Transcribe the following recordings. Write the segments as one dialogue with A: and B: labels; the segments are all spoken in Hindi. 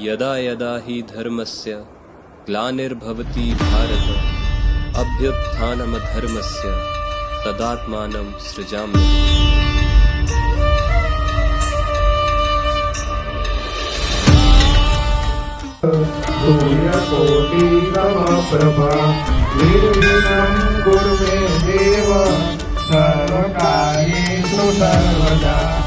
A: यदा यदा हि धर्मस्य ग्लानिर्भवति भारत अभ्युत्थानमधर्मस्य तदात्मानं सृजाम्यहम्।
B: सूर्यकोटि समप्रभा निर्विघ्नं कुरु मे देव सर्वकार्येषु सर्वदा।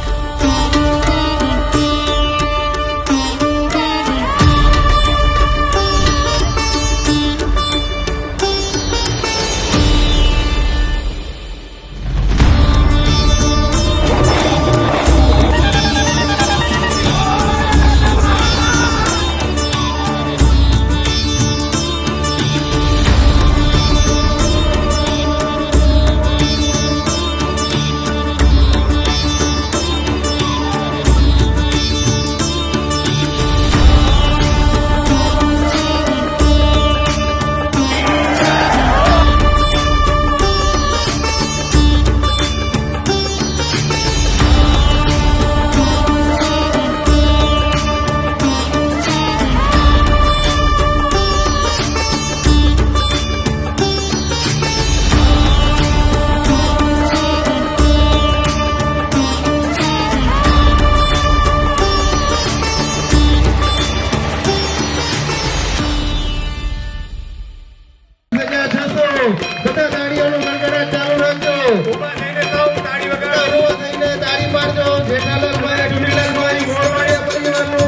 B: બધા તાળીઓનો ગણગણાટ ચાલુ રાખજો. ઉભા થઈને કહું તાળી વગાડો. ઉભા થઈને તાળી મારજો. જેઠાલાલભાઈ, ચુનીલાલભાઈ, ગોળવાડિયા પરિવારનો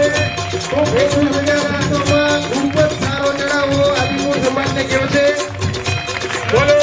B: ખૂબ ખૂબ મજા રાખવામાં ખૂબ જ સારો જણાવો આદિપુર સમાજને કેવું છે. બોલો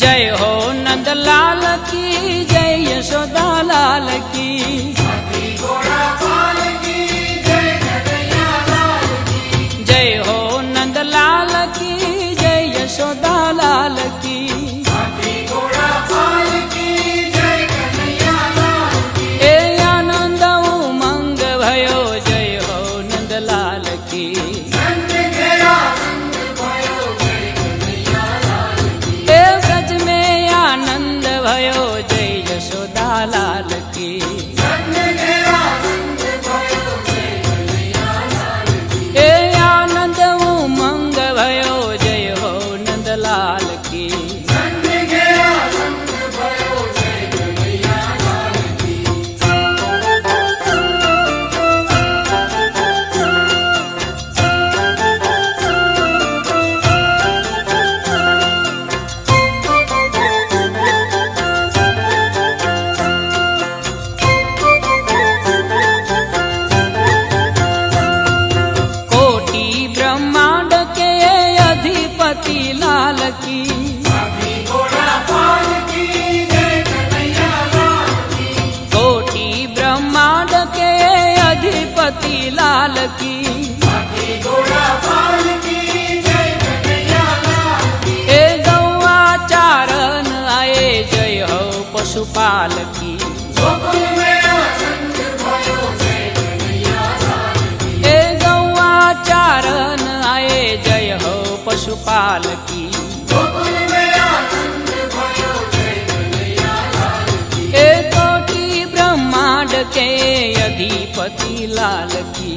C: जय हो नंदलाल की, जय यशोदा लाल की। जय हो नंदलाल की, जय यशोदा लाल की। ए आनंद उमंग भयो, जय हो नंदलाल की। ए ब्रज में आनंद भयो, लाल की ए गौआ चारण आए जय हो पशुपाल की ए कोटि ब्रह्मांड के अधिपति लाल की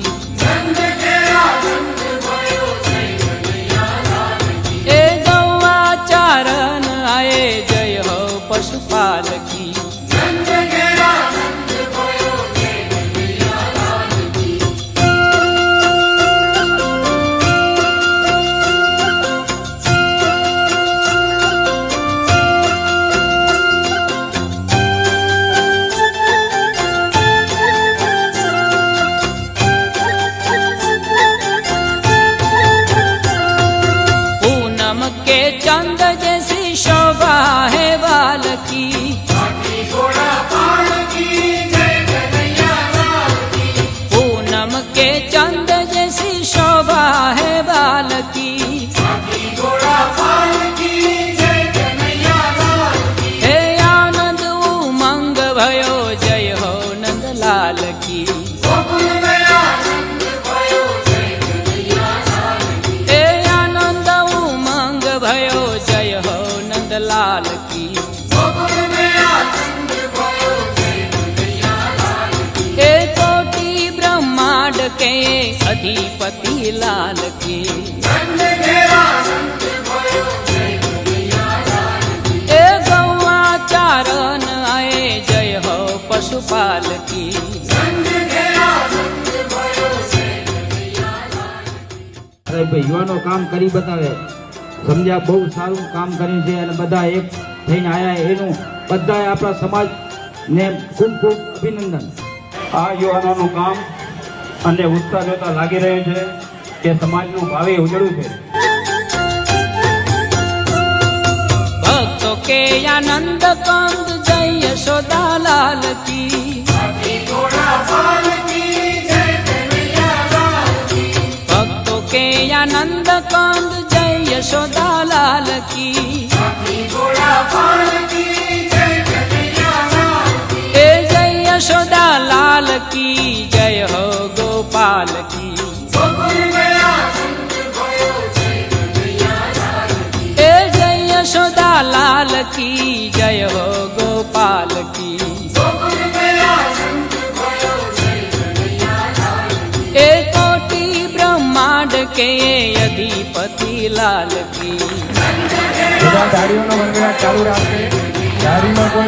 C: ए गौआ चारण आए जय हो पशुपाल की पूनम के चंद जैसी शोभा है बाल की पूनम के चंद जैसी शोभा है बाल की हे आनंद उमंग भयो जय हो नंदलाल की हे आनंद उमंग भयो जय हो नंदलाल की हे कोटि ब्रह्मांड के अधिपति लाल की ए गौआ चारण आए जय हो पशुपाल की
D: અરે ભાઈ યુવાનો કામ કરી બતાવે સમજ્યા બહુ સારું કામ કર્યું છે અને બધા એક થઈને આયા એનું બધાએ આપણા સમાજને ખૂબ ખૂબ અભિનંદન.
E: આ યુવાનોનું કામ અને ઉત્સાહ જોતા લાગી રહ્યું છે કે સમાજનું ભાવિ ઉજળું છે.
C: भक्तों के आनंद कंद जय यशोदा लाल की भक्तों के आनंद कंद जय यशोदा लाल की ए जय यशोदा लाल की जय हो गोपाल की ए जय यशोदा लाल की जय हो गोपाल की ए कोटि ब्रह्मांड के अधिपति लाल की
E: બધા ગાડીઓનો વરઘોડો ચાલુ રાખશે. ગાડીમાં કોઈ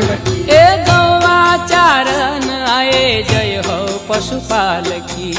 C: ए गौआ चारण आए जय हो पशुपाल की